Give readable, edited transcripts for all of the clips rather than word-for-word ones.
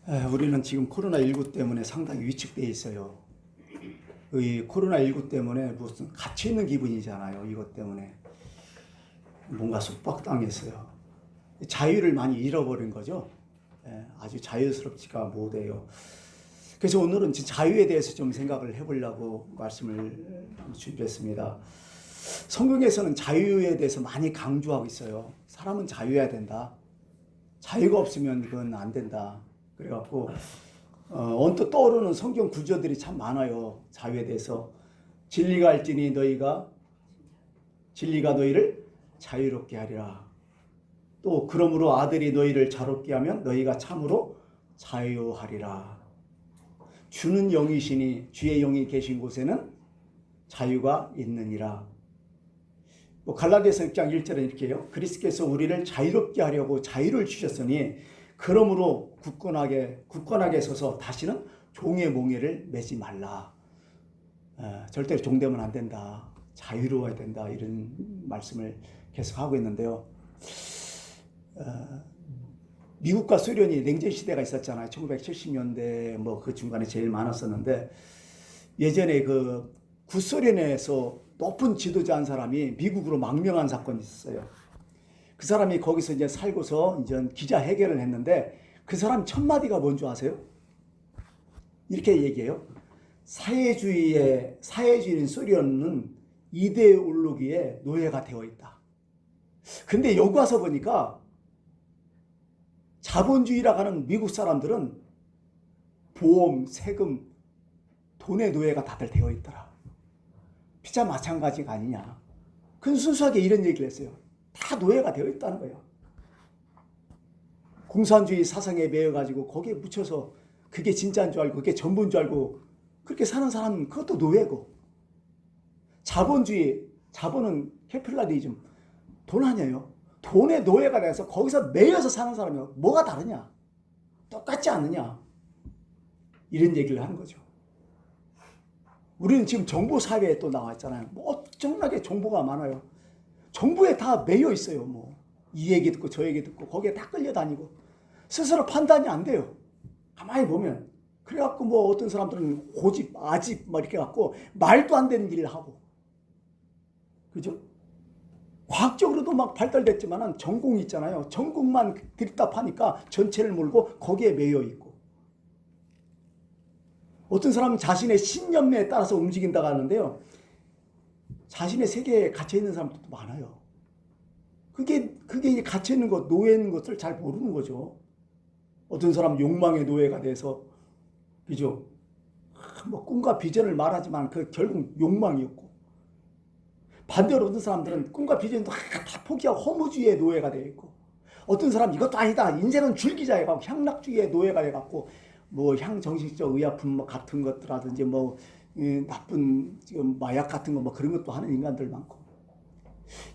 우리는 지금 코로나19 때문에 상당히 위축되어 있어요. 이 코로나19 때문에 무슨 갇혀 있는 기분이잖아요. 이것 때문에 뭔가 속박당했어요. 자유를 많이 잃어버린 거죠. 아주 자유스럽지가 못해요. 그래서 오늘은 자유에 대해서 좀 생각을 해보려고 말씀을 준비했습니다. 성경에서는 자유에 대해서 많이 강조하고 있어요. 사람은 자유해야 된다. 자유가 없으면 그건 안 된다. 그래갖고 언뜻 떠오르는 성경 구절들이 참 많아요. 자유에 대해서. 진리가 알지니 진리가 너희를 자유롭게 하리라. 또 그러므로 아들이 너희를 자유롭게 하면 너희가 참으로 자유하리라. 주는 영이시니 주의 영이 계신 곳에는 자유가 있느니라. 갈라디아서 6장 1절은 이렇게 해요. 그리스도께서 우리를 자유롭게 하려고 자유를 주셨으니 그러므로 굳건하게 서서 다시는 종의 몽에를 매지 말라. 절대로 종되면 안 된다. 자유로워야 된다. 이런 말씀을 계속 하고 있는데요. 미국과 소련이 냉전 시대가 있었잖아요. 1970년대 그 중간에 제일 많았었는데, 예전에 그 구소련에서 높은 지도자 한 사람이 미국으로 망명한 사건이 있었어요. 그 사람이 거기서 이제 살고서 이제 기자회견을 했는데, 그 사람 첫 마디가 뭔지 아세요? 이렇게 얘기해요. 사회주의인 소련은 이데올로기의 노예가 되어 있다. 근데 여기 와서 보니까 자본주의라고 하는 미국 사람들은 보험, 세금, 돈의 노예가 다들 되어 있더라. 피자 마찬가지가 아니냐. 그건 순수하게 이런 얘기를 했어요. 다 노예가 되어 있다는 거예요. 공산주의 사상에 매여가지고 거기에 묻혀서 그게 진짜인 줄 알고 그게 전부인 줄 알고 그렇게 사는 사람은 그것도 노예고, 자본은 캐필라리즘, 돈 아니에요. 돈의 노예가 돼서 거기서 매여서 사는 사람이 뭐가 다르냐? 똑같지 않느냐? 이런 얘기를 하는 거죠. 우리는 지금 정보 사회에 또 나와 있잖아요. 엄청나게 정보가 많아요. 정보에 다 매여 있어요. 이 얘기 듣고 저 얘기 듣고 거기에 다 끌려다니고 스스로 판단이 안 돼요. 가만히 보면. 그래갖고 어떤 사람들은 고집, 아집 이렇게 갖고 말도 안 되는 일을 하고, 그죠? 과학적으로도 막 발달됐지만은 전공이 있잖아요. 전공만 들이다 파니까 전체를 몰고 거기에 매여 있고, 어떤 사람은 자신의 신념에 따라서 움직인다고 하는데요. 자신의 세계에 갇혀 있는 사람들도 많아요. 그게 갇혀 있는 것, 노예인 것을 잘 모르는 거죠. 어떤 사람은 욕망의 노예가 돼서, 그죠? 꿈과 비전을 말하지만 그 결국 욕망이었고, 반대로 어떤 사람들은 꿈과 비전도 다 포기하고 허무주의의 노예가 되어 있고, 어떤 사람은 이것도 아니다, 인생은 줄기자 해갖고 향락주의의 노예가 돼갖고 향정신적 의약품 같은 것들라든지 나쁜 마약 같은 거 그런 것도 하는 인간들 많고,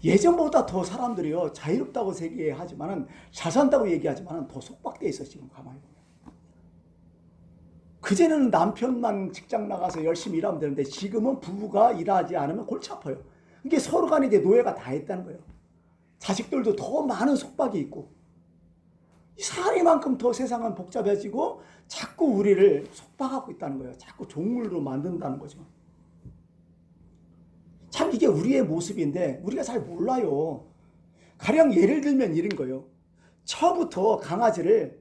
예전보다 더 사람들이요 자유롭다고 얘기하지만은 잘 산다고 얘기하지만은 더 속박돼 있어. 지금 가만히 보면 그전에는 남편만 직장 나가서 열심히 일하면 되는데 지금은 부부가 일하지 않으면 골치 아파요. 이게 서로 간에 이제 노예가 다 있다는 거예요. 자식들도 더 많은 속박이 있고, 이 사람만큼 더 세상은 복잡해지고 자꾸 우리를 속박하고 있다는 거예요. 자꾸 종물로 만든다는 거죠. 참 이게 우리의 모습인데 우리가 잘 몰라요. 가령 예를 들면 이런 거예요. 처부터 강아지를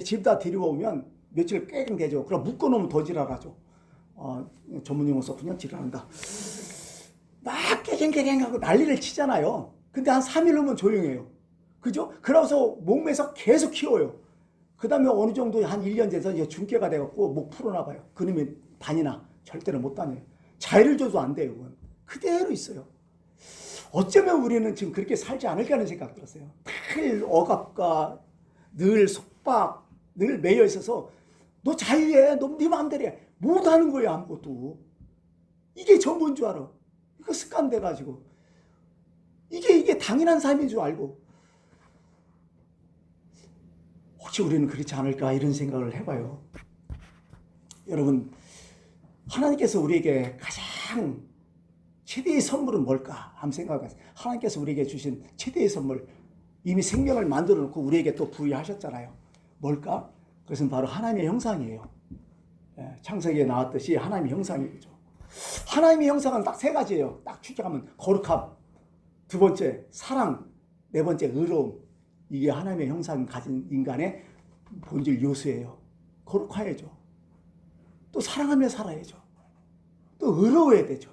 집에다 데려오면 며칠 꽤 되죠. 그럼 묶어놓으면 더 지랄하죠. 전문 용어 썼군요. 지랄한다. 막 깨갱깨갱하고 난리를 치잖아요. 근데 한 3일 후면 조용해요. 그죠? 그러고서 목매서 계속 키워요. 그 다음에 어느 정도 한 1년 돼서 이제 중개가 돼갖고 목 풀어놔봐요. 그러면 다니나? 절대로 못 다녀요. 자유를 줘도 안 돼요. 그건 그대로 있어요. 어쩌면 우리는 지금 그렇게 살지 않을까 하는 생각 들었어요. 늘 억압과 늘 속박, 늘 매여 있어서 너 자유해, 너 네 마음대로 해. 못하는 거예요. 아무것도. 이게 전부인 줄 알아. 이거 습관돼가지고 이게 당연한 삶인 줄 알고, 혹시 우리는 그렇지 않을까 이런 생각을 해봐요. 여러분, 하나님께서 우리에게 가장 최대의 선물은 뭘까 한번 생각해보세요. 하나님께서 우리에게 주신 최대의 선물, 이미 생명을 만들어 놓고 우리에게 또 부여하셨잖아요. 뭘까? 그것은 바로 하나님의 형상이에요. 창세기에 나왔듯이 하나님의 형상이죠. 하나님의 형상은 딱 세 가지예요. 딱 추격하면 거룩함, 두 번째 사랑, 네 번째 의로움. 이게 하나님의 형상 가진 인간의 본질 요소예요. 거룩해야죠. 또 사랑하며 살아야죠. 또 의로워야 되죠.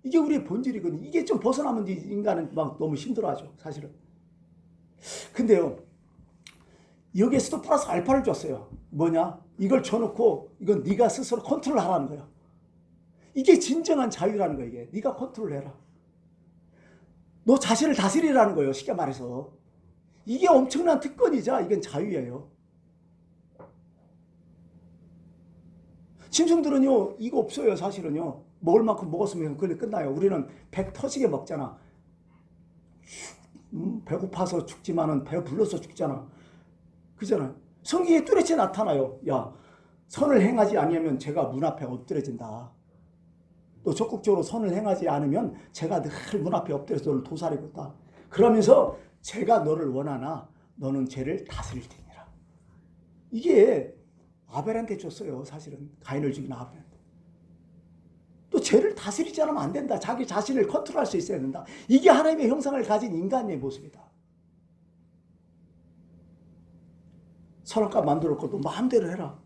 이게 우리의 본질이거든요. 이게 좀 벗어나면 인간은 막 너무 힘들어하죠, 사실은. 근데요, 여기에서도 플러스 알파를 줬어요. 뭐냐? 이걸 줘놓고 이건 네가 스스로 컨트롤하라는 거예요. 이게 진정한 자유라는 거예요. 이게 네가 컨트롤해라. 너 자신을 다스리라는 거예요. 쉽게 말해서. 이게 엄청난 특권이자 이건 자유예요. 짐승들은요 이거 없어요. 사실은요. 먹을 만큼 먹었으면 그걸로 끝나요. 우리는 배 터지게 먹잖아. 배고파서 죽지만은 배 불러서 죽잖아. 그잖아. 성경에 뚜렷이 나타나요. 야, 선을 행하지 아니하면 제가 문 앞에 엎드려진다. 또 적극적으로 선을 행하지 않으면 제가 늘 문 앞에 엎드려서 너를 도사리겠다. 그러면서 제가 너를 원하나 너는 죄를 다스릴 테니라. 이게 아벨한테 줬어요. 사실은 가인을 죽인 아벨한테. 또 죄를 다스리지 않으면 안 된다. 자기 자신을 컨트롤할 수 있어야 된다. 이게 하나님의 형상을 가진 인간의 모습이다. 선악과 만들었고 너 마음대로 해라.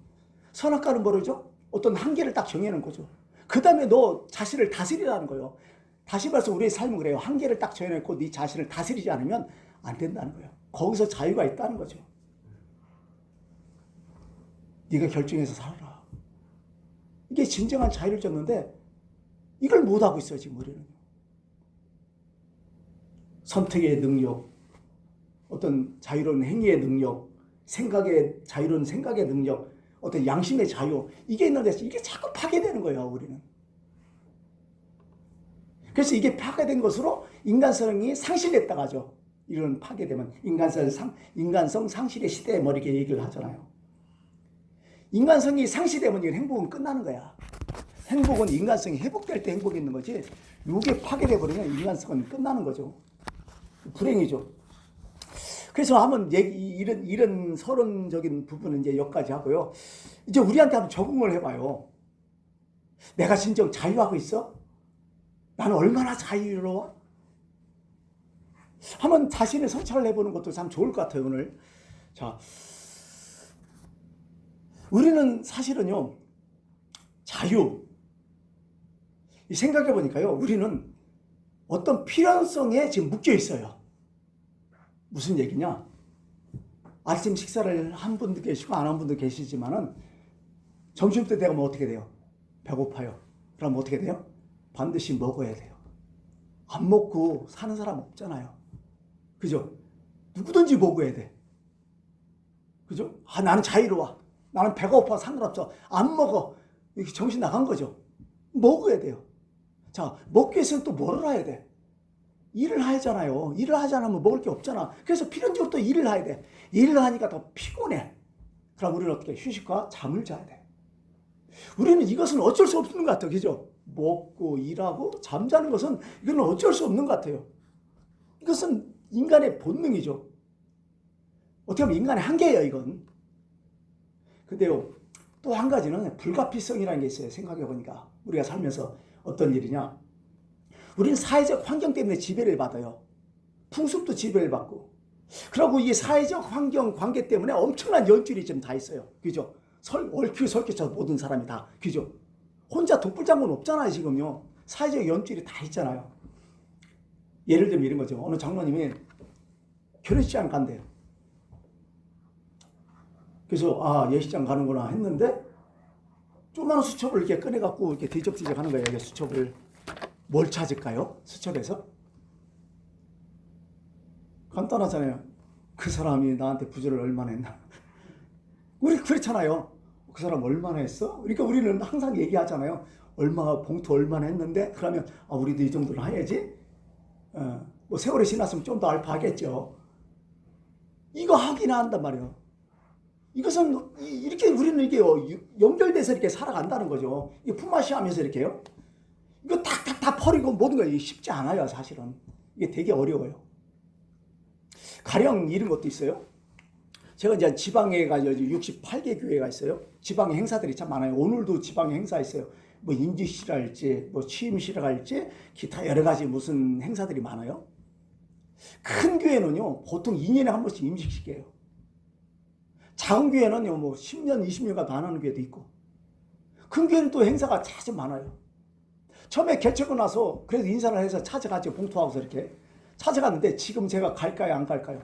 선악과는 뭐죠? 어떤 한계를 딱 정해놓은 거죠. 그 다음에 너 자신을 다스리라는 거예요. 다시 말해서 우리의 삶은 그래요. 한계를 딱 정해놓고 네 자신을 다스리지 않으면 안 된다는 거예요. 거기서 자유가 있다는 거죠. 네가 결정해서 살아라. 이게 진정한 자유를 줬는데 이걸 못하고 있어요. 지금 우리는. 선택의 능력, 어떤 자유로운 행위의 능력, 자유로운 생각의 능력, 어떤 양심의 자유, 이게 있는데 이게 자꾸 파괴되는 거예요. 우리는. 그래서 이게 파괴된 것으로 인간성이 상실됐다고 하죠. 이런 파괴되면 인간성 상실의 시대에 뭐 이렇게 얘기를 하잖아요. 인간성이 상실되면 이건 행복은 끝나는 거야. 행복은 인간성이 회복될 때 행복이 있는 거지. 이게 파괴돼 버리면 인간성은 끝나는 거죠. 불행이죠. 그래서 한번 이런 서론적인 부분은 이제 여기까지 하고요. 이제 우리한테 한번 적응을 해봐요. 내가 진정 자유하고 있어? 나는 얼마나 자유로워? 한번 자신의 성찰을 해보는 것도 참 좋을 것 같아요, 오늘. 자, 우리는 사실은요, 자유. 생각해 보니까요, 우리는 어떤 필연성에 지금 묶여 있어요. 무슨 얘기냐? 아침 식사를 한 분도 계시고 안 한 분도 계시지만은 점심때 되면 어떻게 돼요? 배고파요. 그럼 어떻게 돼요? 반드시 먹어야 돼요. 안 먹고 사는 사람 없잖아요. 그죠? 누구든지 먹어야 돼. 그죠? 아, 나는 자유로워. 나는 배가 고파 상관없어. 안 먹어. 이렇게 정신 나간 거죠. 먹어야 돼요. 자, 먹기 위해서는 또 뭘 해야 돼? 일을 하잖아요. 일을 하지 않으면 먹을 게 없잖아. 그래서 필연적으로 또 일을 해야 돼. 일을 하니까 더 피곤해. 그럼 우리는 어떻게 휴식과 잠을 자야 돼. 우리는 이것은 어쩔 수 없는 것 같아요. 그죠? 먹고 일하고 잠자는 것은 이건 어쩔 수 없는 것 같아요. 이것은 인간의 본능이죠. 어떻게 보면 인간의 한계예요, 이건. 근데요, 또 한 가지는 불가피성이라는 게 있어요. 생각해 보니까. 우리가 살면서 어떤 일이냐. 우리는 사회적 환경 때문에 지배를 받아요. 풍습도 지배를 받고. 그리고 이 사회적 환경 관계 때문에 엄청난 연줄이 좀 다 있어요. 그죠? 얽혀설켜서 모든 사람이 다. 그죠? 혼자 독불장군 없잖아요, 지금요. 사회적 연줄이 다 있잖아요. 예를 들면 이런 거죠. 어느 장로님이 결혼식장 간대요. 그래서 예식장 가는구나 했는데 조그마한 수첩을 이렇게 꺼내갖고 이렇게 뒤적뒤적 하는 거예요. 이게 수첩을. 뭘 찾을까요? 수첩에서? 간단하잖아요. 그 사람이 나한테 부조를 얼마나 했나. 우리 그렇잖아요. 그 사람 얼마나 했어? 그러니까 우리는 항상 얘기하잖아요. 봉투 얼마나 했는데 그러면 우리도 이 정도는 해야지. 뭐 세월이 지났으면 좀 더 알파하겠죠. 이거 하기나 한단 말이에요. 이것은 이렇게 우리는 이게 연결돼서 이렇게 살아간다는 거죠. 이게 품앗이 하면서 이렇게요. 이거 다 버리고 모든 거 쉽지 않아요, 사실은. 이게 되게 어려워요. 가령 이런 것도 있어요. 제가 이제 지방에가 68개 교회가 있어요. 지방에 행사들이 참 많아요. 오늘도 지방에 행사 있어요. 뭐 인지시랄지, 뭐 취임시랄지, 기타 여러 가지 무슨 행사들이 많아요. 큰 교회는요, 보통 2년에 한 번씩 임직식이에요. 작은 교회는요, 뭐 10년, 20년간 안 하는 교회도 있고. 큰 교회는 또 행사가 자주 많아요. 처음에 개척하고 나서 그래서 인사를 해서 찾아가죠. 봉투하고서 이렇게. 찾아갔는데 지금 제가 갈까요? 안 갈까요?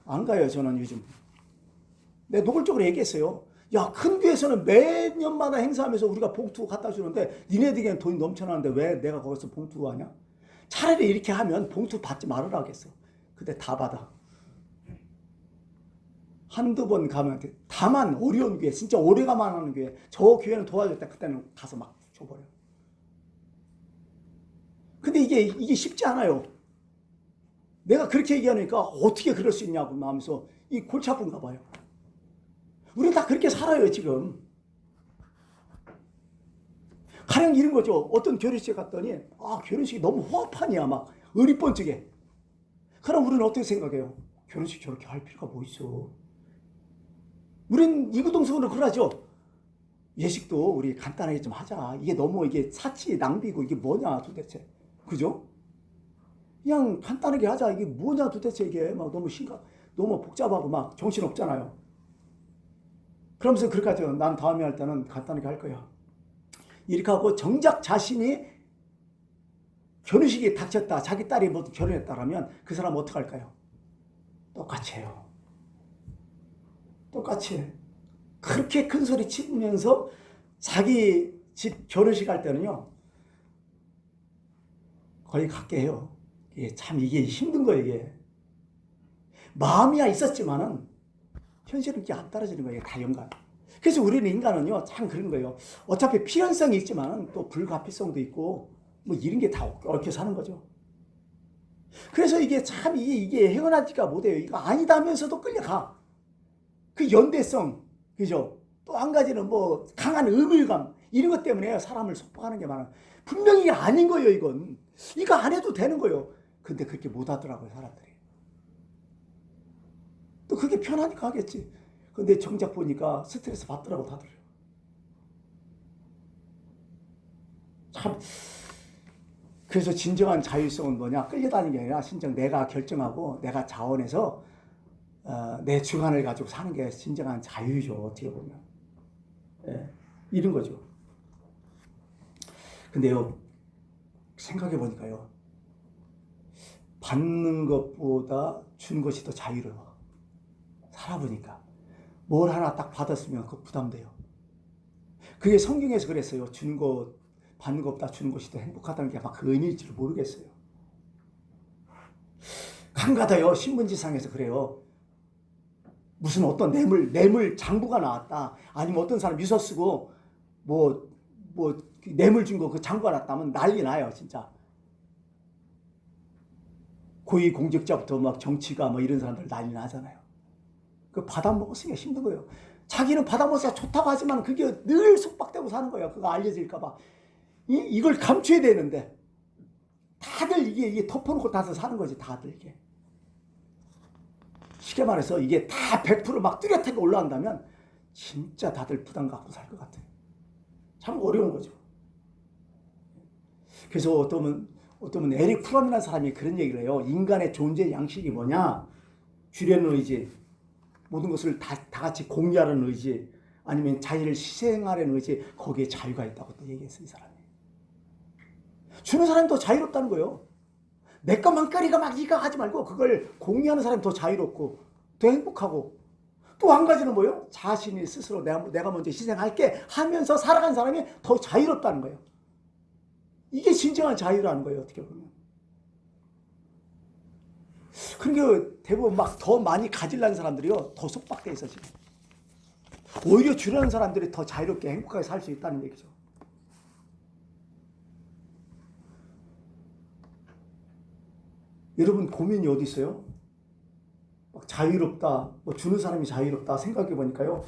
안 가요, 저는 요즘. 내가 노골적으로 얘기했어요. 야, 큰 교회에서는 매년마다 행사하면서 우리가 봉투 갖다 주는데 니네들에게는 돈이 넘쳐나는데 왜 내가 거기서 봉투 하냐? 차라리 이렇게 하면 봉투 받지 말으라 하겠어. 근데 다 받아. 한두 번 가면 돼. 다만 어려운 교회, 진짜 오래가만 하는 교회, 저 교회는 도와줄 때 그때는 가서 막 줘버려. 근데 이게 쉽지 않아요. 내가 그렇게 얘기하니까 어떻게 그럴 수 있냐고 하면서 이 골치 아픈가 봐요. 우리는 다 그렇게 살아요, 지금. 가령 이런 거죠. 어떤 결혼식에 갔더니, 아, 결혼식이 너무 호합판이야, 막. 의리번쩍해. 그럼 우리는 어떻게 생각해요? 결혼식 저렇게 할 필요가 뭐 있어? 우린 이구동성으로 그러죠. 예식도 우리 간단하게 좀 하자. 이게 너무 이게 사치 낭비고 이게 뭐냐 도대체. 그죠? 그냥 간단하게 하자. 이게 뭐냐 도대체 이게 막 너무 너무 복잡하고 막 정신없잖아요. 그러면서 그렇게 하죠. 난 다음에 할 때는 간단하게 할 거야. 이렇게 하고 정작 자신이 결혼식이 닥쳤다. 자기 딸이 뭐 결혼했다라면 그 사람 어떻게 할까요? 똑같이 해요. 똑같이 해. 그렇게 큰 소리 치면서 자기 집 결혼식 할 때는요. 거의 갖게 해요. 이게 힘든 거예요, 이게. 마음이야 있었지만은 현실은 이게 안 따라지는 거예요. 다 연관. 그래서 우리는 인간은요, 참 그런 거예요. 어차피 필연성이 있지만은 또 불가피성도 있고, 뭐 이런 게 다 얽혀 사는 거죠. 그래서 이게 참 이게 헤어나지가 못해요. 이거 아니다면서도 끌려가. 그 연대성, 그죠? 또 한 가지는 뭐 강한 의무감, 이런 것 때문에 사람을 속박하는 게 많아요. 분명히 이게 아닌 거예요, 이건. 이거 안 해도 되는 거예요. 근데 그렇게 못 하더라고요, 사람들이. 또 그게 편하니까 하겠지. 근데 정작 보니까 스트레스 받더라고, 다들. 참. 그래서 진정한 자율성은 뭐냐? 끌려다니는 게 아니라 진정 내가 결정하고 내가 자원해서 내 주관을 가지고 사는 게 진정한 자유죠, 어떻게 보면. 예, 이런 거죠. 근데요, 생각해 보니까요, 받는 것보다 준 것이 더 자유로워. 살아보니까. 뭘 하나 딱 받았으면 그거 부담돼요. 그게 성경에서 그랬어요. 준 것, 받는 것보다 주는 것이 더 행복하다는 게 아마 그 의미일지를 모르겠어요. 간가다요, 신문지상에서 그래요. 무슨 어떤 뇌물 장부가 나왔다. 아니면 어떤 사람 유서 쓰고, 뇌물 준 거 그 장부가 났다면 난리 나요, 진짜. 고위공직자부터 막 정치가 뭐 이런 사람들 난리 나잖아요. 그 받아먹었으니까 힘든 거예요. 자기는 받아먹어서 좋다고 하지만 그게 늘 속박되고 사는 거예요. 그거 알려질까봐. 이걸 감춰야 되는데. 다들 이게 덮어놓고 다들 사는 거지, 다들 이게. 쉽게 말해서 이게 다 100%막 뚜렷하게 올라간다면 진짜 다들 부담 갖고 살 것 같아요. 참 어려운 거죠. 그래서 어떤 에릭 프롬이라는 사람이 그런 얘기를 해요. 인간의 존재 양식이 뭐냐? 주려는 의지, 모든 것을 다 같이 공유하는 의지, 아니면 자기를 희생하려는 의지, 거기에 자유가 있다고 또 얘기했어요, 이 사람이. 주는 사람이 더 자유롭다는 거예요. 내 것만 까리가 막 이거 하지 말고 그걸 공유하는 사람이 더 자유롭고 더 행복하고, 또 한 가지는 뭐예요? 자신이 스스로 내가 먼저 희생할게 하면서 살아간 사람이 더 자유롭다는 거예요. 이게 진정한 자유라는 거예요, 어떻게 보면. 그러니까 대부분 막 더 많이 가지려는 사람들이요, 더 속박돼 있어, 지금. 오히려 주려는 사람들이 더 자유롭게 행복하게 살 수 있다는 얘기죠. 여러분 고민이 어디 있어요? 막 자유롭다, 뭐 주는 사람이 자유롭다 생각해 보니까요.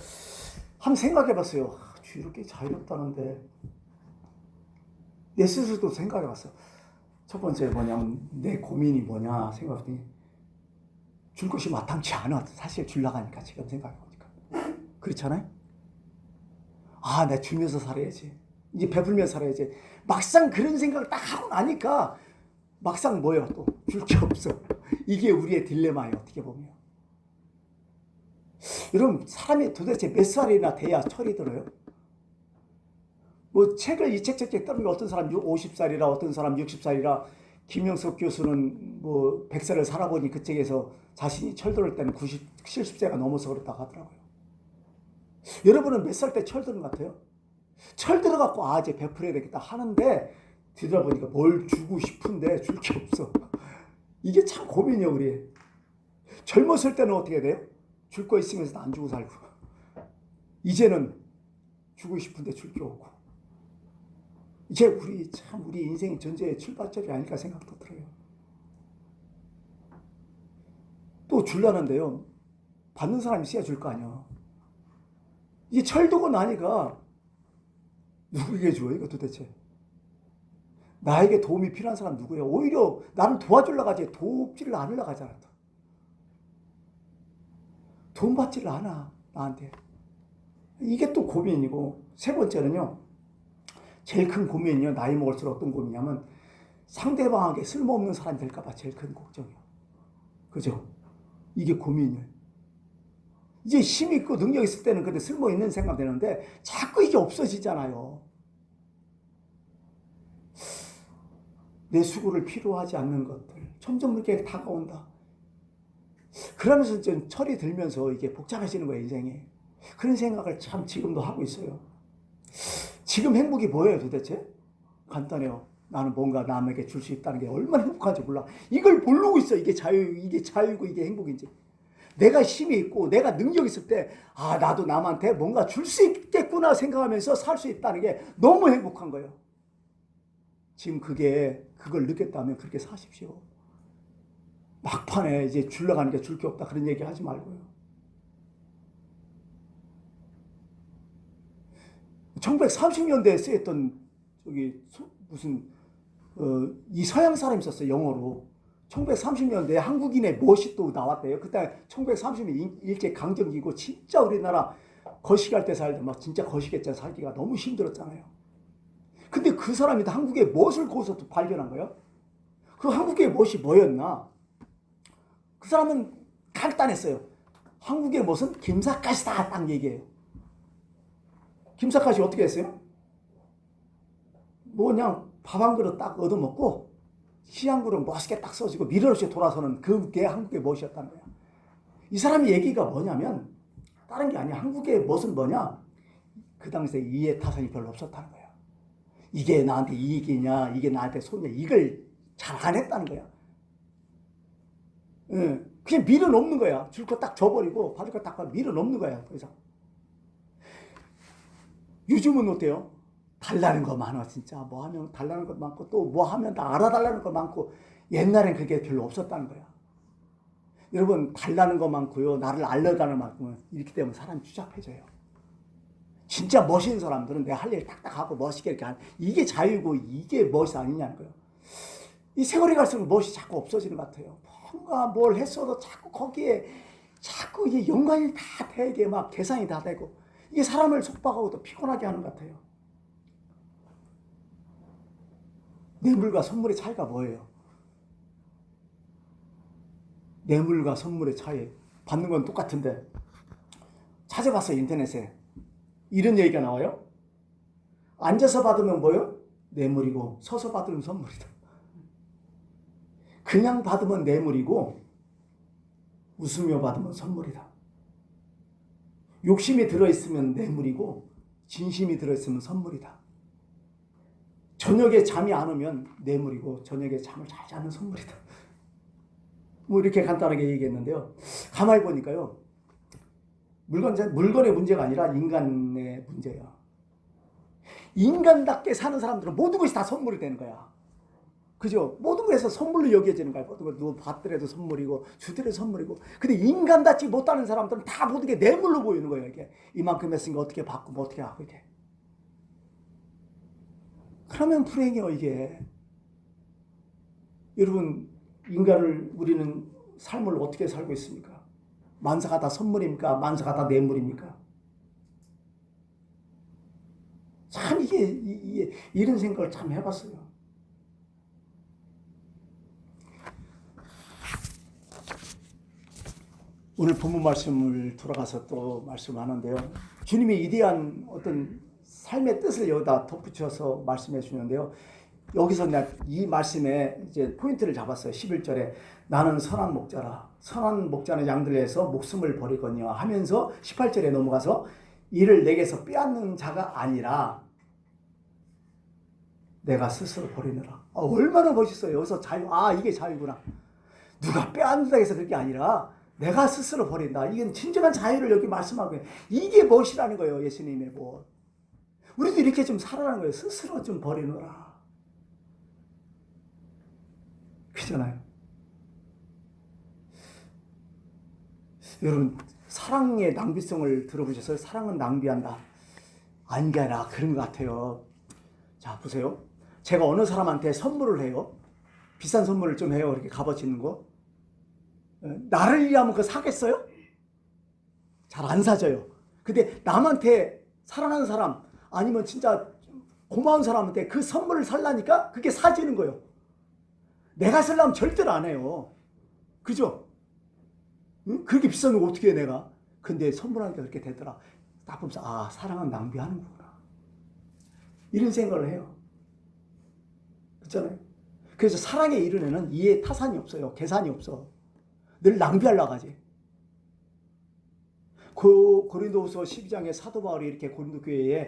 한번 생각해 봤어요. 이렇게 자유롭다는데 내 스스로도 생각해 봤어요. 첫 번째 뭐냐면 내 고민이 뭐냐 생각했더니 줄 것이 마땅치 않아. 사실 줄 나가니까 지금 생각해보니까. 그렇잖아요? 아, 내가 주면서 살아야지. 이제 베풀면서 살아야지. 막상 그런 생각을 딱 하고 나니까 막상 뭐예요? 또 줄 게 없어. 이게 우리의 딜레마예요. 어떻게 보면. 여러분, 사람이 도대체 몇 살이나 돼야 철이 들어요? 뭐 책을 이 책 저책 떠는 게 어떤 사람 50살이라 어떤 사람 60살이라 김영석 교수는 뭐 100살을 살아보니 그 책에서 자신이 철들을 때는 70세가 넘어서 그렇다고 하더라고요. 여러분은 몇 살 때 철드는 것 같아요? 철들어갖고 아 이제 베풀어야 되겠다 하는데 뒤돌아보니까 뭘 주고 싶은데 줄 게 없어. 이게 참 고민이에요. 우리 젊었을 때는 어떻게 돼요? 줄 거 있으면서도 안 주고 살고 이제는 주고 싶은데 줄 게 없고 이제 우리 인생의 전제의 출발점이 아닐까 생각도 들어요. 또 줄라는데요. 받는 사람이 있어야 줄 거 아니야. 이게 철두고 나니까 누구에게 줘 이거 도대체. 나에게 도움이 필요한 사람 누구예요? 오히려 나를 도와주려고 하지 돕지를 않으려고 하잖아. 돈 받지를 않아 나한테. 이게 또 고민이고 세 번째는요. 제일 큰 고민이요. 나이 먹을수록 어떤 고민이냐면 상대방에게 쓸모없는 사람이 될까 봐 제일 큰 걱정이요. 그죠? 이게 고민이에요. 이제 힘 있고 능력 있을 때는 근데 쓸모 있는 생각 되는데 자꾸 이게 없어지잖아요. 내 수고를 필요하지 않는 것들 점점 이렇게 다가온다. 그러면서 좀 철이 들면서 이게 복잡해지는 거예요, 인생이. 그런 생각을 참 지금도 하고 있어요. 지금 행복이 뭐예요, 도대체? 간단해요. 나는 뭔가 남에게 줄 수 있다는 게 얼마나 행복한지 몰라. 이걸 모르고 있어. 이게 자유고 이게 행복인지. 내가 힘이 있고 내가 능력이 있을 때 아 나도 남한테 뭔가 줄 수 있겠구나 생각하면서 살 수 있다는 게 너무 행복한 거예요. 지금 그걸 느꼈다면 그렇게 사십시오. 막판에 이제 줄러 가니까 줄 게 없다 그런 얘기 하지 말고요. 1930년대에 쓰였던 이 서양 사람이 있었어요. 영어로. 1930년대에 한국인의 멋이 또 나왔대요. 그때 1930년 일제강점기고 진짜 우리나라 거시기할 때 살때 막 진짜 거시기했잖아요. 살기가 너무 힘들었잖아요. 근데 그 사람이 한국의 멋을 거기서 또 발견한 거예요. 그 한국의 멋이 뭐였나? 그 사람은 간단했어요. 한국의 멋은 김삿갓이다 딱 얘기해요. 김삿갓이 어떻게 했어요? 뭐 그냥 밥 한 그릇 딱 얻어먹고 시 한 그릇 멋있게 딱 써지고 미련 없이 돌아서는 그게 한국의 멋이었다는 거야. 이 사람의 얘기가 뭐냐면 다른 게 아니야. 한국의 멋은 뭐냐? 그 당시에 이해 타산이 별로 없었다는 거야. 이게 나한테 이익이냐 이게 나한테 손이냐 이걸 잘 안 했다는 거야. 그냥 미련 없는 거야. 줄 거 딱 줘버리고 받을 거 딱 미련 없는 거야. 더 이상. 요즘은 어때요? 달라는 거 많아 진짜. 뭐 하면 달라는 것 많고 또 뭐 하면 다 알아달라는 거 많고 옛날엔 그게 별로 없었다는 거야. 여러분 달라는 거 많고요. 나를 알려달라는 거 많고 이렇게 되면 사람이 추잡해져요. 진짜 멋있는 사람들은 내 할 일 딱딱 하고 멋있게 이렇게 하는 이게 자유고 이게 멋이 아니냐는 거예요. 이 세월이 갈수록 멋이 자꾸 없어지는 것 같아요. 뭔가 뭘 했어도 자꾸 거기에 자꾸 이게 연관이 다 되게 막 계산이 다 되고 이게 사람을 속박하고 또 피곤하게 하는 것 같아요. 뇌물과 선물의 차이가 뭐예요? 뇌물과 선물의 차이. 받는 건 똑같은데 찾아봤어요 인터넷에. 이런 얘기가 나와요. 앉아서 받으면 뭐예요? 뇌물이고 서서 받으면 선물이다. 그냥 받으면 뇌물이고 웃으며 받으면 선물이다. 욕심이 들어있으면 뇌물이고 진심이 들어있으면 선물이다. 저녁에 잠이 안 오면 뇌물이고 저녁에 잠을 잘 자면 선물이다. 뭐 이렇게 간단하게 얘기했는데요. 가만히 보니까요. 물건의 문제가 아니라 인간의 문제예요. 인간답게 사는 사람들은 모든 것이 다 선물이 되는 거야. 그죠? 모든 것에서 선물로 여겨지는 거야. 모든 것 누구 받더라도 선물이고 주더라도 선물이고. 근데 인간답지 못하는 사람들은 다 모든 게 뇌물로 보이는 거예요. 이게 이만큼 했으니까 어떻게 받고 뭐 어떻게 하고 이게. 그러면 불행해요 이게. 여러분 인간을 우리는 삶을 어떻게 살고 있습니까? 만사가 다 선물입니까? 만사가 다 뇌물입니까? 참 이게 이런 생각을 참 해봤어요. 오늘 본문 말씀을 돌아가서 또 말씀하는데요. 주님이 이대한 어떤 삶의 뜻을 여기다 덧붙여서 말씀해 주는데요. 여기서 내가 이 말씀에 이제 포인트를 잡았어요. 11절에 나는 선한 목자라. 선한 목자는 양들에서 목숨을 버리거니와 하면서 18절에 넘어가서 이를 내게서 빼앗는 자가 아니라 내가 스스로 버리느라. 얼마나 멋있어요. 여기서 자유, 이게 자유구나. 누가 빼앗는다 해서 그게 아니라 내가 스스로 버린다. 이건 진정한 자유를 여기 말씀하고 이게 멋이라는 거예요. 예수님의 뭐. 우리도 이렇게 좀 살아라는 거예요. 스스로 좀 버리노라. 그잖아요. 여러분 사랑의 낭비성을 들어보셨어요? 사랑은 낭비한다. 아닌 게 아니라 그런 것 같아요. 자 보세요. 제가 어느 사람한테 선물을 해요. 비싼 선물을 좀 해요. 이렇게 값어치 있는 거. 나를 위하면 그거 사겠어요? 잘 안 사줘요. 근데 남한테 사랑하는 사람 아니면 진짜 고마운 사람한테 그 선물을 살라니까 그게 사지는 거예요. 내가 쓰려면 절대로 안 해요. 그죠? 응? 그렇게 비싼 거 어떻게 해 내가? 근데 선물하니까 그렇게 되더라. 딱 보면서 사랑은 낭비하는구나. 이런 생각을 해요. 그렇잖아요. 그래서 사랑에 이르는 이해 타산이 없어요. 계산이 없어. 늘 낭비하려고 하지. 고린도후서 12장에 사도 바울이 이렇게 고린도 교회에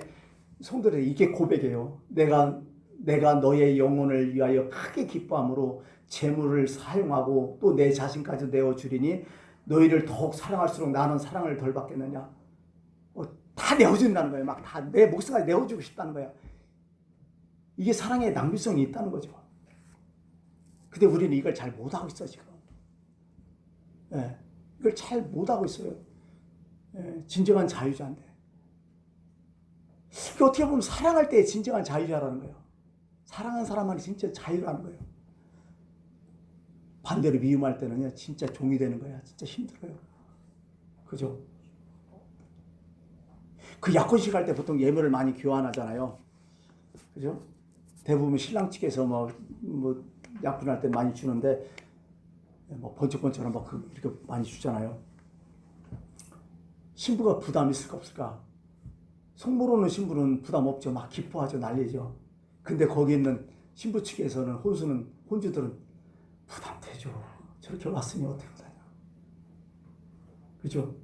성도들에게 이게 고백이에요. 내가 너의 영혼을 위하여 크게 기뻐함으로 재물을 사용하고 또 내 자신까지 내어주리니 너희를 더욱 사랑할수록 나는 사랑을 덜 받겠느냐. 다 내어준다는 거예요. 막 다 내 목숨까지 내어주고 싶다는 거야. 이게 사랑의 낭비성이 있다는 거죠. 근데 우리는 이걸 잘 못하고 있어 지금. 이걸 잘 못하고 있어요. 진정한 자유자인데. 어떻게 보면 사랑할 때 진정한 자유자라는 거예요. 사랑하는 사람만이 진짜 자유라는 거예요. 반대로 미움할 때는요, 진짜 종이 되는 거야. 진짜 힘들어요. 그죠? 그 약혼식 할 때 보통 예물을 많이 교환하잖아요. 그죠? 대부분 신랑 측에서 뭐 약혼할 때 많이 주는데, 뭐 번쩍번쩍한 이렇게 많이 주잖아요. 신부가 부담 있을까 없을까? 속모르는 신부는 부담 없죠. 막 기뻐하죠. 난리죠. 근데 거기 있는 신부 측에서는 혼주들은 부담되죠. 저렇게 왔으니 어떻게 하냐. 그죠?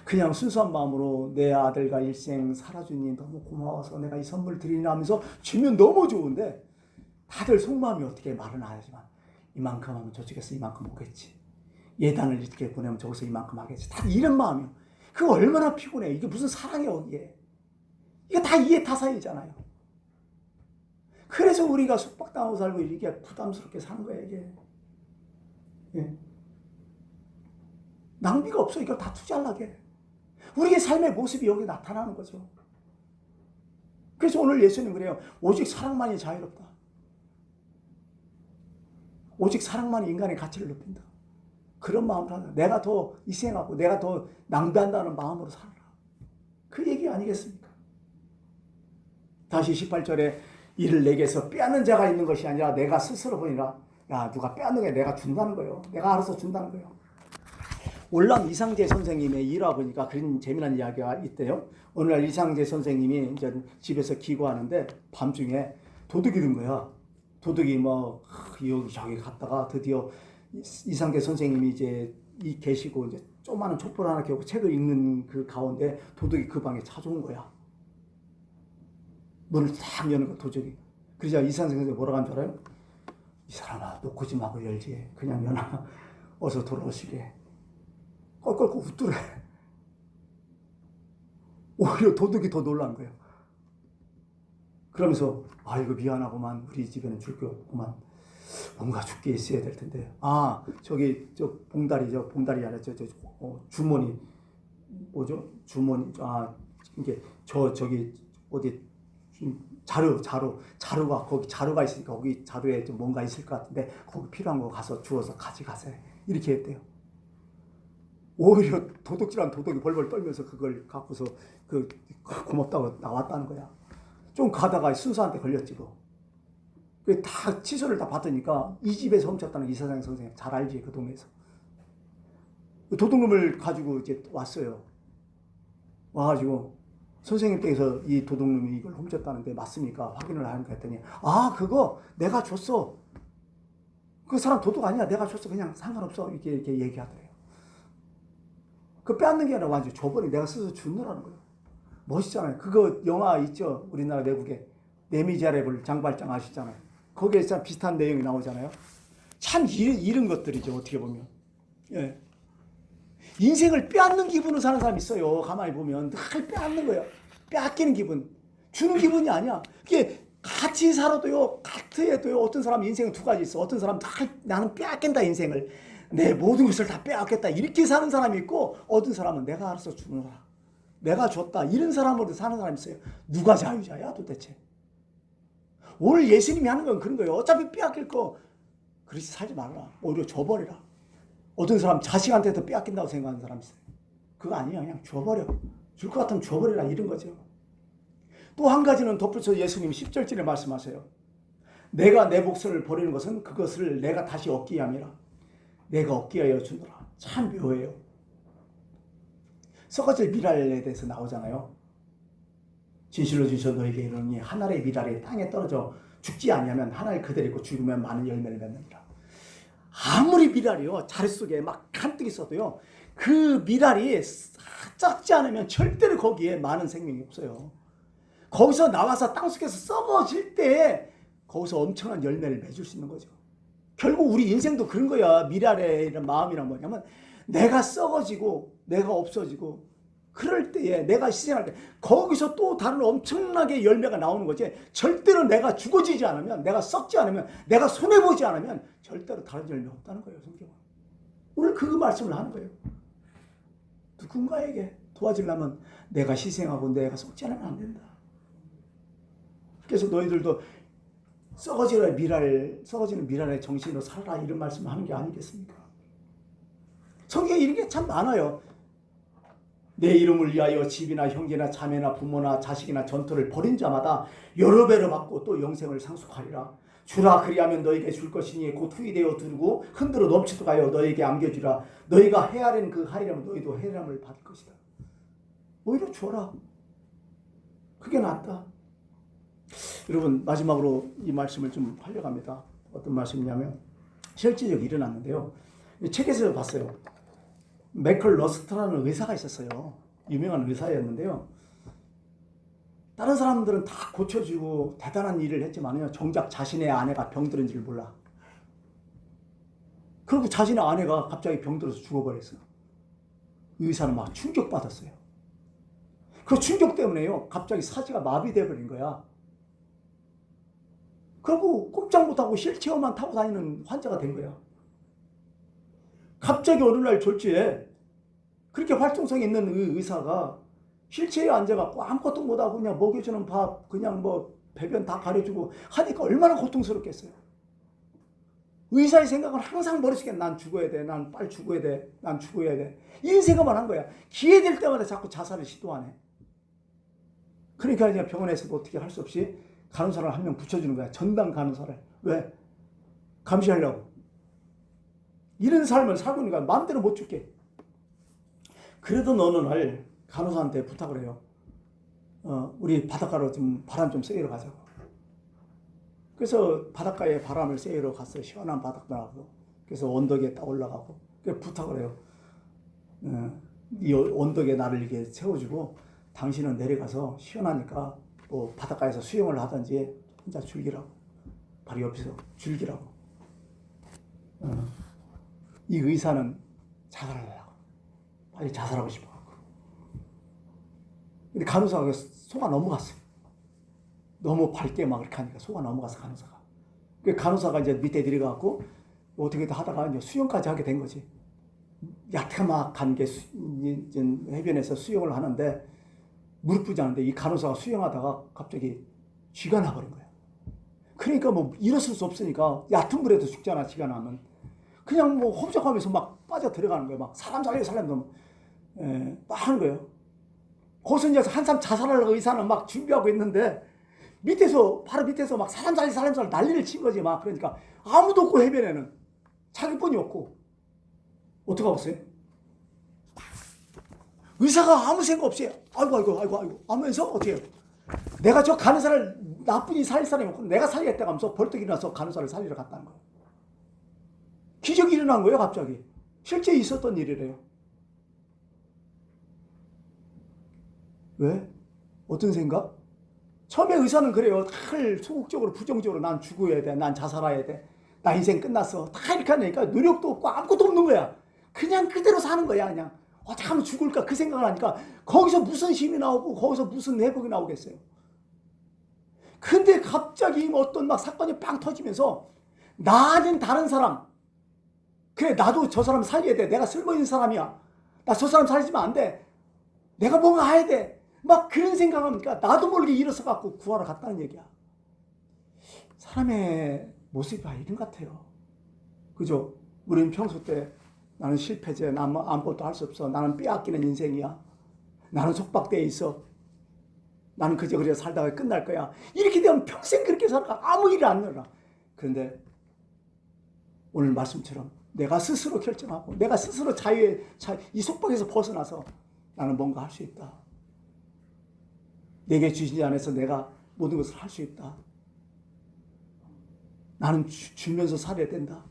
그냥 순수한 마음으로 내 아들과 일생 살아주니 너무 고마워서 내가 이 선물 드리나 하면서 주면 너무 좋은데 다들 속마음이 어떻게 말은 안 하지만 이만큼 하면 저쪽에서 이만큼 오겠지. 예단을 이렇게 보내면 저기서 이만큼 하겠지. 다 이런 마음이요. 그거 얼마나 피곤해. 이게 무슨 사랑이야 이게. 이게 다 이해타산이잖아요. 그래서 우리가 속박당하고 살고 이렇게 부담스럽게 사는 거야 이게. 예. 낭비가 없어. 이거 다 투자하려고 해. 우리의 삶의 모습이 여기 나타나는 거죠. 그래서 오늘 예수님 그래요. 오직 사랑만이 자유롭다. 오직 사랑만이 인간의 가치를 높인다. 그런 마음으로 하라. 내가 더 희생하고 내가 더 낭비한다는 마음으로 살아라. 그 얘기 아니겠습니까? 다시 18절에 이를 내게서 빼앗는 자가 있는 것이 아니라 내가 스스로 보니라. 야, 누가 빼앗는 게 내가 준다는 거예요. 내가 알아서 준다는 거예요. 올람 이상재 선생님의 일화 보니까 그런 재미난 이야기가 있대요. 어느 날 이상재 선생님이 이제 집에서 기고하는데 밤중에 도둑이 든 거야. 도둑이 여기저기 갔다가 드디어 이상재 선생님이 이제 계시고 이제 조그마한 촛불 하나 켜고 책을 읽는 그 가운데 도둑이 그 방에 찾아온 거야. 문을 딱 여는 거 도둑이. 그러자 이상재 선생님이 뭐라고 한 줄 알아요? 이 사람아 놓고 좀 하고 열지. 그냥 연아 어서 돌아오시게. 껄껄 웃더래. 오히려 도둑이 더 놀란 거예요. 그러면서 이거 미안하구만. 우리 집에는 줄 게 없구만. 뭔가 줄 게 있어야 될 텐데. 저기 봉다리 아니라 주머니 뭐죠? 주머니 이게 저기 어디 자루가 거기 자루가 있으니까 거기 자루에 좀 뭔가 있을 것 같은데 거기 필요한 거 가서 주워서 가져가세요. 이렇게 했대요. 오히려 도둑질한 도둑이 벌벌 떨면서 그걸 갖고서 고맙다고 나왔다는 거야. 좀 가다가 순사한테 걸렸지 뭐. 다 취소를 다 받으니까 이 집에서 훔쳤다는 이사장 선생님 잘 알지 그 동네에서. 도둑놈을 가지고 이제 왔어요. 와가지고 선생님 댁에서 이 도둑놈이 이걸 훔쳤다는데 맞습니까? 확인을 하니까 했더니 그거 내가 줬어. 그 사람 도둑 아니야. 내가 줬어. 그냥 상관없어. 이렇게 얘기하더래요. 그 빼앗는 게 아니라 완전 줘버리 내가 스스로 주느라는 거예요. 멋있잖아요. 그거 영화 있죠? 우리나라 내국에 레미제라블 장발장 아시잖아요. 거기에 참 비슷한 내용이 나오잖아요. 참 이런 것들이죠. 어떻게 보면. 예. 인생을 빼앗는 기분으로 사는 사람이 있어요. 가만히 보면 늘 빼앗는 거예요. 빼앗기는 기분. 주는 기분이 아니야. 그게 같이 살아도요. 같아도요. 어떤 사람은 인생은 두 가지 있어. 어떤 사람은 나는 빼앗긴다 인생을. 내 모든 것을 다 빼앗겠다. 이렇게 사는 사람이 있고 어떤 사람은 내가 알아서 주느라. 내가 줬다. 이런 사람으로 사는 사람이 있어요. 누가 자유자야 도대체. 오늘 예수님이 하는 건 그런 거예요. 어차피 빼앗길 거 그렇게 살지 말라. 오히려 줘버리라. 어떤 사람 자식한테도 빼앗긴다고 생각하는 사람이 있어요. 그거 아니야. 그냥 줘버려. 줄 것 같으면 줘버리라 이런 거죠. 또 한 가지는 덧붙여 예수님이 10절쯤에 말씀하세요. 내가 내 목숨을 버리는 것은 그것을 내가 다시 얻기 위함이라. 내가 얻기 위하여 주노라. 참 묘해요. 썩어질 미랄에 대해서 나오잖아요. 진실로 진실로 너에게 이르노니 한 알의 미랄이 땅에 떨어져 죽지 않으면 한 알 그대로 있고 죽으면 많은 열매를 맺느니라. 아무리 미랄이요 자릿 속에 막 간뜩 있어도요 그 미랄이 썩지 않으면 절대로 거기에 많은 생명이 없어요. 거기서 나와서 땅속에서 썩어질 때 거기서 엄청난 열매를 맺을 수 있는 거죠. 결국 우리 인생도 그런 거야. 미랄의 이런 마음이란 뭐냐면 내가 썩어지고 내가 없어지고 그럴 때에 내가 희생할 때 거기서 또 다른 엄청나게 열매가 나오는 거지. 절대로 내가 죽어지지 않으면 내가 썩지 않으면 내가 손해보지 않으면 절대로 다른 열매 없다는 거예요. 성경은. 오늘 그 말씀을 하는 거예요. 누군가에게 도와주려면 내가 희생하고 내가 썩지 않으면 안 된다. 그래서 너희들도 썩어지는 미랄의 정신으로 살아라 이런 말씀을 하는 게 아니겠습니까? 성경에 이런 게 참 많아요. 내 이름을 위하여 집이나 형제나 자매나 부모나 자식이나 전토를 벌인 자마다 여러 배로 받고 또 영생을 상속하리라. 주라 그리하면 너에게 줄 것이니 곧 후이되어 두르고 흔들어 넘치도록 하여 너에게 안겨주라. 너희가 헤아린 그 하리라면 너희도 헤아림을 받을 것이다. 오히려 줘라. 그게 낫다. 여러분 마지막으로 이 말씀을 좀 하려고 합니다. 어떤 말씀이냐면 실제적으로 일어났는데요. 책에서 봤어요. 매클 러스트라는 의사가 있었어요. 유명한 의사였는데요. 다른 사람들은 다 고쳐주고 대단한 일을 했지만요. 정작 자신의 아내가 병들은 줄 몰라. 그리고 자신의 아내가 갑자기 병들어서 죽어버렸어요. 의사는 막 충격받았어요. 그 충격 때문에요. 갑자기 사지가 마비돼 버린 거야. 그리고 꼼짝 못하고 휠체어만 타고 다니는 환자가 된 거야. 갑자기 어느 날 졸지에 그렇게 활동성 있는 의사가 휠체어에 앉아갖고 아무것도 못하고 그냥 먹여주는 밥 그냥 뭐 배변 다 가려주고 하니까 얼마나 고통스럽겠어요. 의사의 생각은 항상 머릿속에 난 죽어야 돼. 난 빨리 죽어야 돼. 난 죽어야 돼. 이 생각만 한 거야. 기회 될 때마다 자꾸 자살을 시도하네. 그러니까 이제 병원에서도 어떻게 할 수 없이 간호사를 한 명 붙여주는 거야. 전담 간호사를. 왜? 감시하려고. 이런 삶을 살고 있는 거야. 마음대로 못 죽게. 그래도 어느 날 간호사한테 부탁을 해요. 우리 바닷가로 좀 바람 좀 쐬러 가자고. 그래서 바닷가에 바람을 쐬러 갔어요. 시원한 바닷가라고. 그래서 언덕에 딱 올라가고. 그래서 부탁을 해요. 이 언덕에 나를 이렇게 세워주고 당신은 내려가서 시원하니까 뭐 바닷가에서 수영을 하든지 혼자 즐기라고. 바로 옆에서 즐기라고. 이 의사는 자살하려고. 빨리 자살하고 싶어갖고. 근데 간호사가 속아 넘어갔어요. 너무 밝게 막 이렇게 하니까 속아 넘어가서 간호사가. 그 간호사가 이제 밑에 내려가갖고 어떻게든 하다가 이제 수영까지 하게 된 거지. 야트막한 게 해변에서 수영을 하는데 무릎 부자는데 이 간호사가 수영하다가 갑자기 쥐가 나버린 거야. 그러니까 뭐 일어설 수 없으니까 얕은 물에도 죽잖아. 쥐가 나면 그냥 뭐 홈적하면서 막 빠져 들어가는 거야. 막 사람 살려면 막 하는 거예요. 거기서 이제 한참 자살하려고 의사는 막 준비하고 있는데 밑에서 바로 밑에서 막 사람 살려 난리를 친 거지. 막 그러니까 아무도 없고 해변에는 자기뿐이 없고 어떡하겠어요? 의사가 아무 생각 없이 아이고 하면서 어떻게 해요? 내가 저 간호사를 나쁜이 살릴 사람이 없고 내가 살리겠다고 하면서 벌떡 일어나서 간호사를 살리러 갔다는 거예요. 기적이 일어난 거예요. 갑자기. 실제 있었던 일이래요. 왜? 어떤 생각? 처음에 의사는 그래요. 다 소극적으로 부정적으로 난 죽어야 돼. 난 자살해야 돼. 나 인생 끝났어. 다 이렇게 하니까 노력도 없고 아무것도 없는 거야. 그냥 그대로 사는 거야. 그냥 어떡하면 죽을까 그 생각을 하니까 거기서 무슨 힘이 나오고 거기서 무슨 회복이 나오겠어요. 근데 갑자기 어떤 막 사건이 빵 터지면서 나는 다른 사람, 그래 나도 저 사람 살려야 돼. 내가 쓸모있는 사람이야. 나 저 사람 살리면 안 돼. 내가 뭔가 해야 돼. 막 그런 생각하니까 나도 모르게 일어서 갖고 구하러 갔다는 얘기야. 사람의 모습이 이런 것 같아요. 그죠? 우리는 평소 때 나는 실패제, 나는 아무것도 할 수 없어. 나는 빼앗기는 인생이야. 나는 속박되어 있어. 나는 그저 살다가 끝날 거야. 이렇게 되면 평생 그렇게 살아. 아무 일이 안 일어나. 그런데 오늘 말씀처럼 내가 스스로 결정하고 내가 스스로 이 속박에서 벗어나서 나는 뭔가 할 수 있다. 내게 주신 자 안에서 내가 모든 것을 할 수 있다. 나는 주면서 살아야 된다.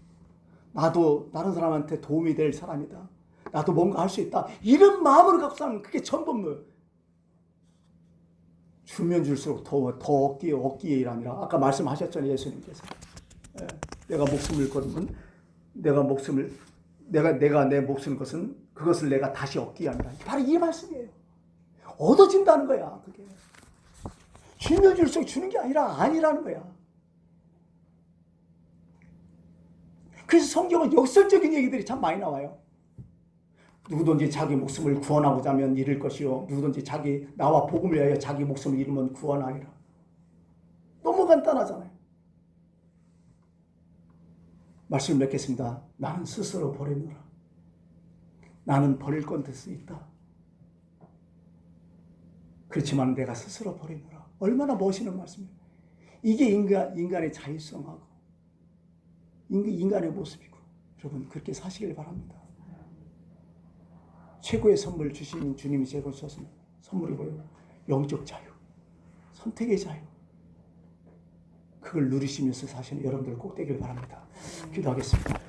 나도 다른 사람한테 도움이 될 사람이다. 나도 뭔가 할 수 있다. 이런 마음으로 갖고 사는 그게 전부 뭐 주면 줄수록 더 얻기에 일함이라 아까 말씀하셨잖아요. 예수님께서. 내가 목숨을 걸으면 내가 내 목숨을 것은 그것을 내가 다시 얻기 합니다. 바로 이 말씀이에요. 얻어진다는 거야. 그게 주면 줄수록 주는 게 아니라는 거야. 그래서 성경은 역설적인 얘기들이 참 많이 나와요. 누구든지 자기 목숨을 구원하고자 하면 잃을 것이요 누구든지 나와 복음을 위하여 자기 목숨을 잃으면 구원하리라. 너무 간단하잖아요. 말씀을 맺겠습니다. 나는 스스로 버리노라. 나는 버릴 건 될 수 있다. 그렇지만 내가 스스로 버리노라. 얼마나 멋있는 말씀이에요. 이게 인간의 자율성하고 인간의 모습이고 여러분 그렇게 사시길 바랍니다. 최고의 선물 주신 주님이 제공 주신 선물이 뭐예요? 영적 자유, 선택의 자유. 그걸 누리시면서 사시는 여러분들 꼭 되길 바랍니다. 기도하겠습니다.